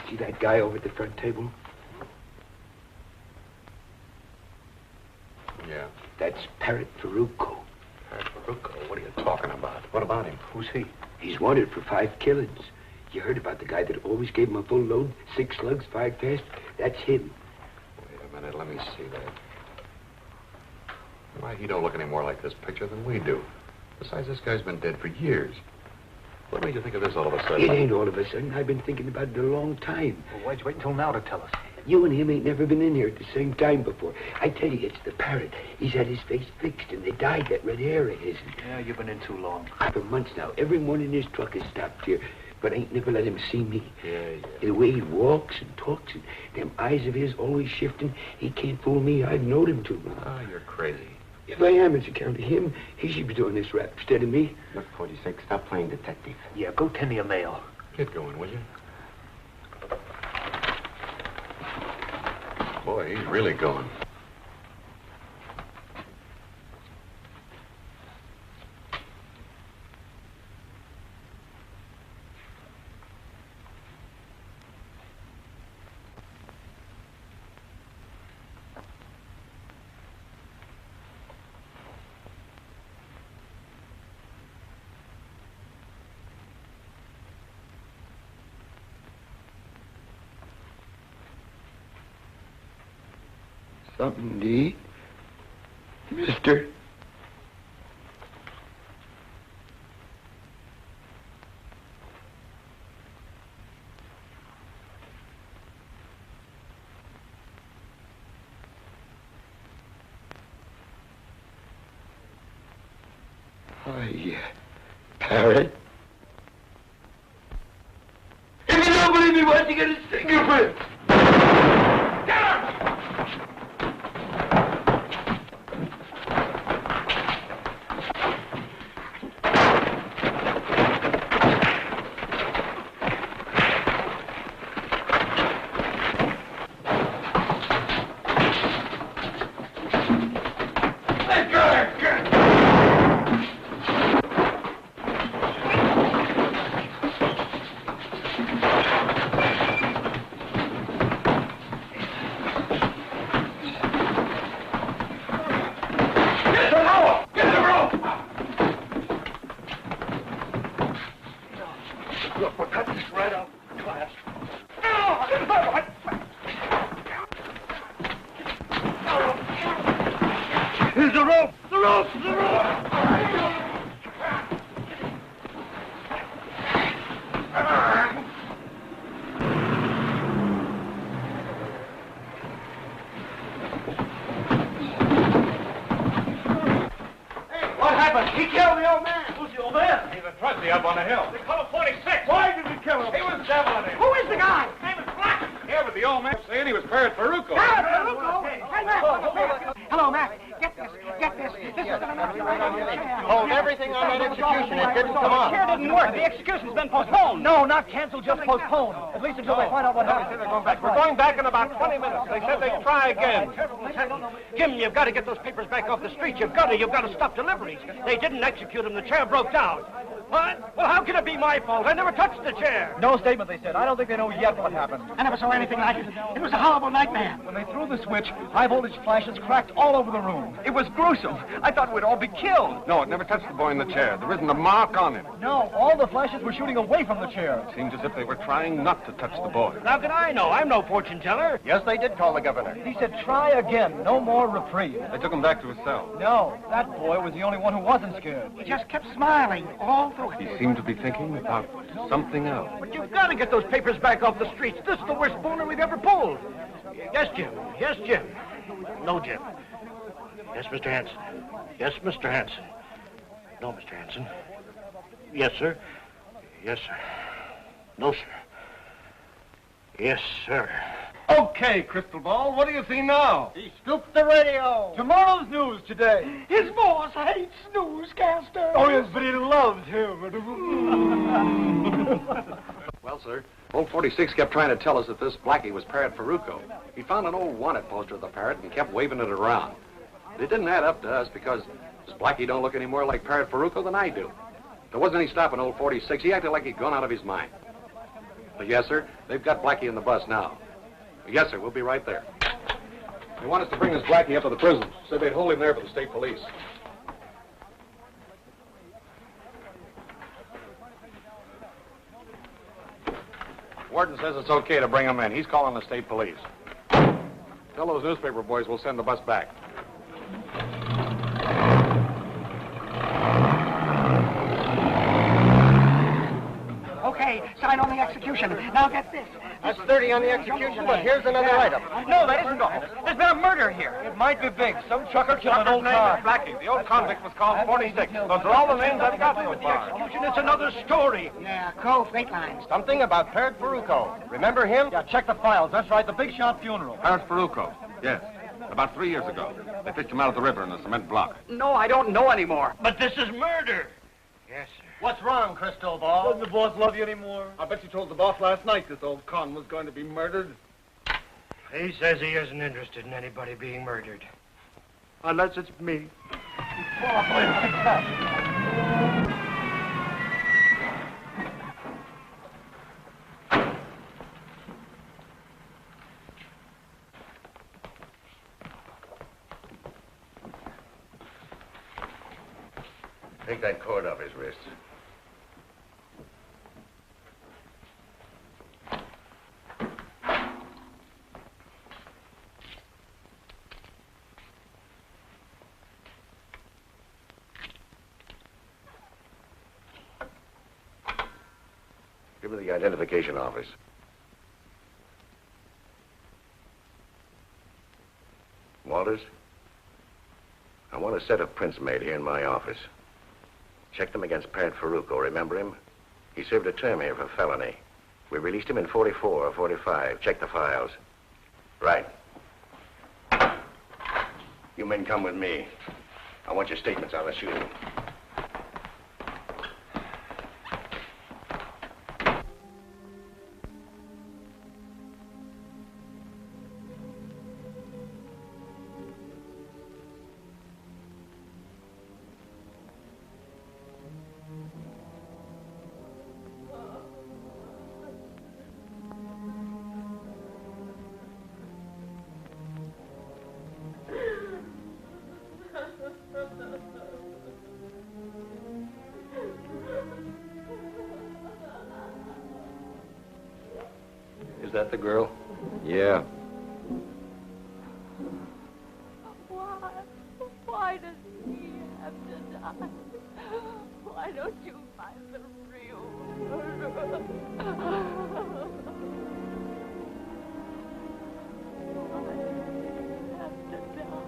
N: See that guy over at the front table?
A: Yeah.
N: That's Parrot Farucco.
A: Farucco, what are you talking about? What about him?
N: Who's he? He's wanted for 5 killings. You heard about the guy that always gave him a full load, 6 slugs fired fast? That's him.
A: Wait a minute, let me see that.
P: Why, he don't look any more like this picture than we do. Besides, this guy's been dead for years. What made you think of this all of a sudden?
O: It ain't all of a sudden. I've been thinking about it a long time.
H: Well, why'd you wait until now to tell us?
O: You and him ain't never been in here at the same time before. I tell you, it's the Parrot. He's had his face fixed, and they dyed that red hair of his.
H: Yeah, you've been in too long.
O: For months now, every morning his truck has stopped here, but I ain't never let him see me.
P: Yeah.
O: The way he walks and talks, and them eyes of his always shifting, he can't fool me. I've known him too long.
P: Ah, you're crazy.
O: If I am, it's account of him. He should be doing this rap instead of me.
F: Look, 46, stop playing detective.
H: Yeah, go tend to your mail.
P: Get going, will you? Boy, he's really going.
O: Something to eat, mister? Hi, Parrot. If you don't believe me, why don't you get his fingerprint?
I: He killed the old man. Who's the old man? He's a trusty up on the hill. They call him 46. Why did he kill him? He was deviling him.
J: Who is the guy?
I: His name is Black. Yeah, but the old man was saying he was Parrot Farucco.
J: Parrot Farucco? Hey, Mac. Hello, Mac. Get this. This is gonna make you right on your chair.
I: Hold everything on that execution. It didn't come off.
J: The chair didn't work. The execution's been postponed.
H: No, not canceled, just postponed. At least until they find out what happened.
I: We're going back in about 20 minutes. They said they'd try again. Jim, you've got to get those papers back off the street. You've got to stop deliveries. They didn't execute them. The chair broke down. What? Well, how can it be my fault? I never touched the chair.
H: No statement, they said. I don't think they know yet what happened.
J: I never saw anything like it. It was a horrible nightmare.
H: When they threw the switch, high-voltage flashes cracked all over the room. It was gruesome. I thought we'd all be killed.
G: No, it never touched the boy in the chair. There isn't a mark on him.
H: No, all the flashes were shooting away from the chair.
G: It seems as if they were trying not to touch the boy.
I: How can I know? I'm no fortune teller.
G: Yes, they did call the governor.
H: He said, try again. No more reprieve.
G: They took him back to his cell.
H: No, that boy was the only one who wasn't scared.
J: He just kept smiling all through it.
G: He seemed to be thinking about something else.
I: But you've got to get those papers back off the streets. This is the worst boner we've ever pulled. Yes, Jim. Yes, Jim. No, Jim. Yes, Mr. Hanson. Yes, Mr. Hanson. No, Mr. Hanson. Yes, sir. Yes, sir. No, sir. Yes, sir.
G: Okay, Crystal Ball, what do you see now?
J: He scooped the radio.
H: Tomorrow's news today.
J: His boss hates newscasters.
H: Oh, yes, but he loves him.
Q: Well, sir, old 46 kept trying to tell us that this Blackie was Parrot Farucco. He found an old wanted poster of the Parrot and kept waving it around. But it didn't add up to us because this Blackie don't look any more like Parrot Farucco than I do. There wasn't any stopping old 46. He acted like he'd gone out of his mind. But yes, sir, they've got Blackie in the bus now. Yes, sir, we'll be right there. They want us to bring this Blackie up to the prison. Said they'd hold him there for the state police. Warden says it's okay to bring him in. He's calling the state police. Tell those newspaper boys we'll send the bus back.
J: okay. Sign on the execution. Now get this.
R: That's 30 on the execution, but here's another item.
S: No, that isn't all. There's been a murder here.
R: It might be big. Some trucker killed an old car.
G: Blackie. The old convict was called 46. Those are all the names I've got so far.
I: Execution, it's another story.
J: Yeah, Cove, freight lines.
R: Something about Parrot Farucco. Remember him?
H: Yeah, check the files. That's right, the big shot funeral.
G: Parrot Farucco. Yes. About 3 years ago. They fished him out of the river in a cement block.
M: No, I don't know anymore.
I: But this is murder.
R: Yes, sir.
H: What's wrong, Crystal Ball? Doesn't the boss love you anymore? I bet you told the boss last night this old con was going to be murdered.
I: He says he isn't interested in anybody being murdered.
H: Unless it's me.
K: Take that cord off his wrist. Give me the identification office. Walters? I want a set of prints made here in my office. Check them against Parrot Farucco. Remember him? He served a term here for felony. We released him in 44 or 45. Check the files. Right. You men come with me. I want your statements on the shooting.
F: Is that the girl? Yeah.
C: Why does he have to die? Why don't you find the real murderer? Why does he have to die?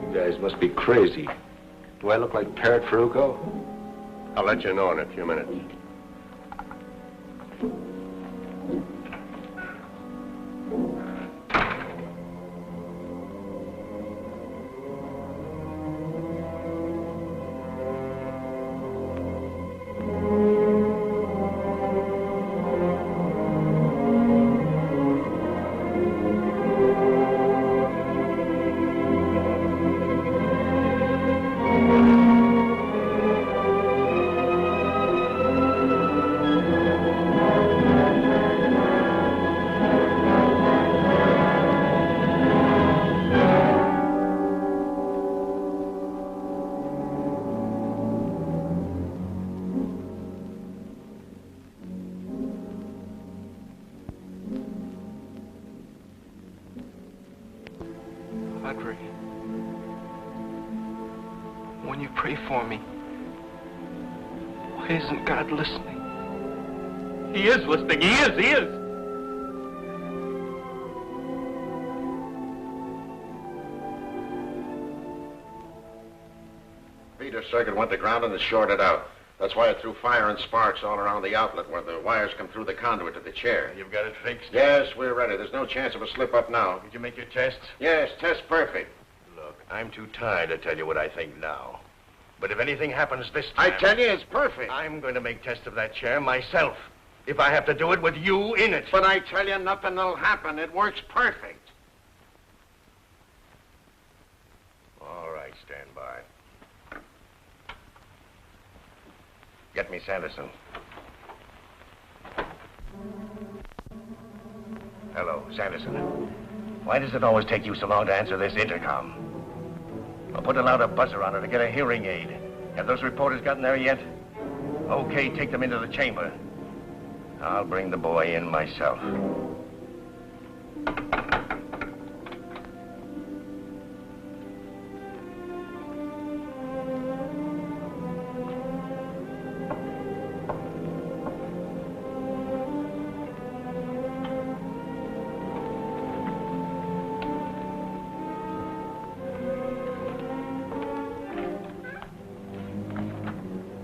F: You guys must be crazy. Do I look like Parrot Farucco?
K: I'll let you know in a few minutes.
E: Audrey, when you pray for me, why isn't God listening?
S: He is listening. He is.
K: Feeder circuit went to ground and is shorted out. That's why it threw fire and sparks all around the outlet where the wires come through the conduit to the chair.
Q: You've got it fixed?
K: Yes, we're ready. There's no chance of a slip-up now.
Q: Did you make your tests?
K: Yes, test perfect. Look, I'm too tired to tell you what I think now. But if anything happens this time...
R: I tell you, it's perfect.
K: I'm going to make tests of that chair myself. If I have to do it with you in it.
R: But I tell you, nothing will happen. It works perfect.
K: All right, stand by. Get me Sanderson. Hello, Sanderson. Why does it always take you so long to answer this intercom? I'll put a louder buzzer on her to get a hearing aid. Have those reporters gotten there yet? Okay, take them into the chamber. I'll bring the boy in myself.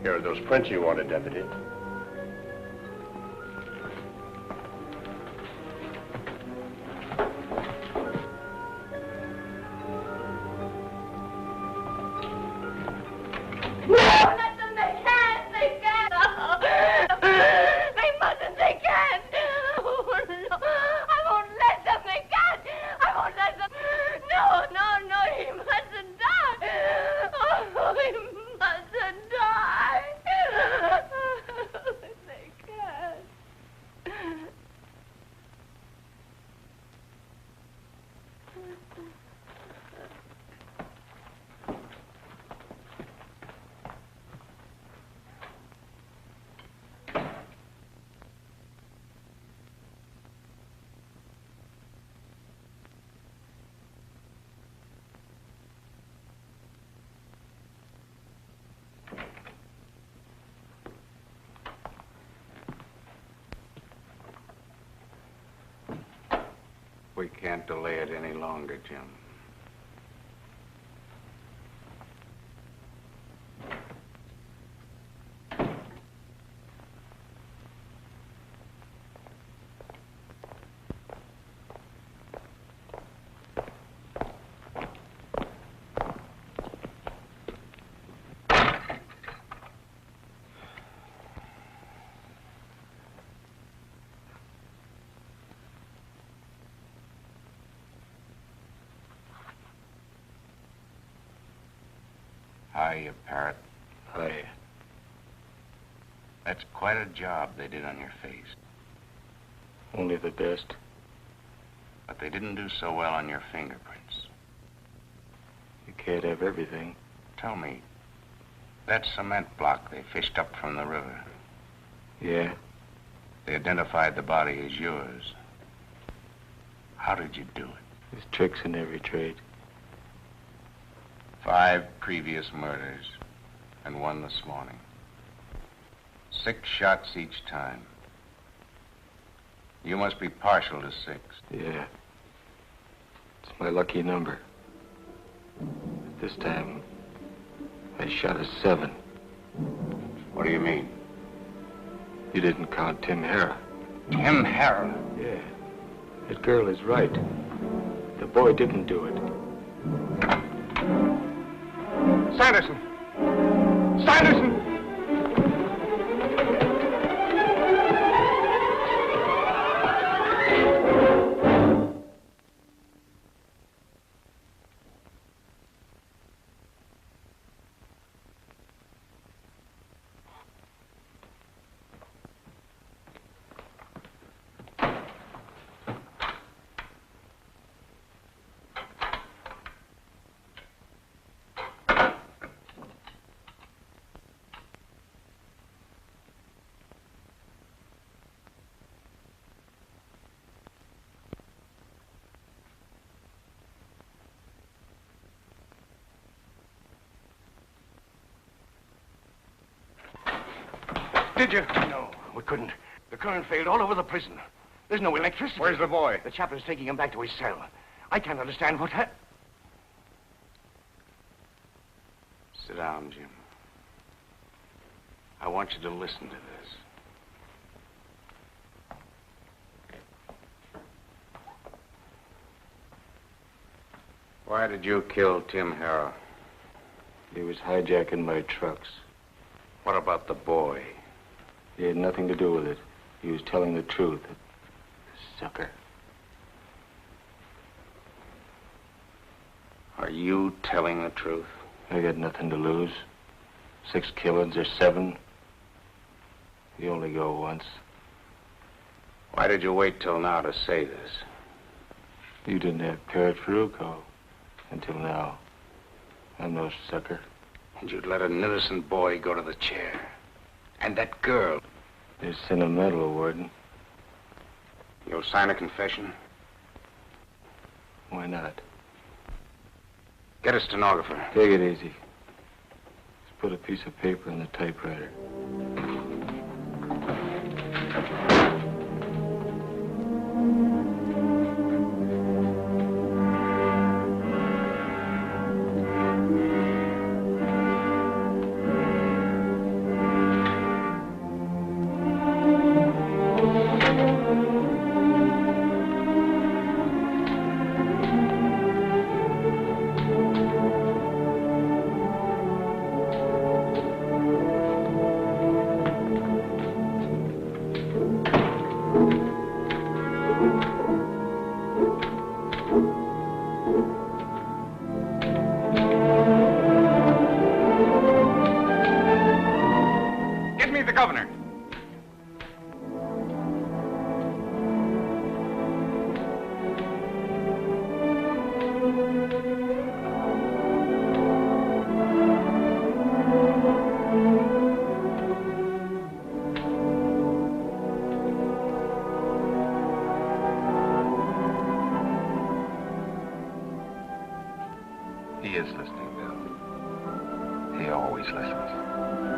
R: Here are those prints you wanted, Deputy.
A: We can't delay it any longer, Jim. Hiya, Parrot.
F: Hiya.
A: That's quite a job they did on your face.
F: Only the best.
A: But they didn't do so well on your fingerprints.
F: You can't have everything.
A: Tell me, that cement block they fished up from the river.
F: Yeah?
A: They identified the body as yours. How did you do it?
F: There's tricks in every trade.
A: 5 previous murders, and 1 this morning. 6 shots each time. You must be partial to 6.
F: Yeah. It's my lucky number. This time, I shot a 7.
A: What do you mean?
F: You didn't count Tim Hara.
A: Tim Hara?
F: Yeah. That girl is right. The boy didn't do it.
A: Sanderson! Sanderson!
K: Did you? No, we couldn't. The current failed all over the prison. There's no electricity.
R: Where's the boy?
K: The chaplain's taking him back to his cell. I can't understand what happened.
A: Sit down, Jim. I want you to listen to this. Why did you kill Tim Hara?
F: He was hijacking my trucks.
K: What about the boy?
F: He had nothing to do with it. He was telling the truth. Sucker.
K: Are you telling the truth?
F: I got nothing to lose. 6 killings or 7. You only go once.
K: Why did you wait till now to say this?
F: You didn't have Parrot Farucco until now. I'm no sucker.
K: And you'd let an innocent boy go to the chair. And that girl.
F: They're sentimental, Warden.
K: You'll sign a confession?
F: Why not?
K: Get a stenographer.
F: Take it easy. Just put a piece of paper in the typewriter.
K: He is listening, Bill. He always listens.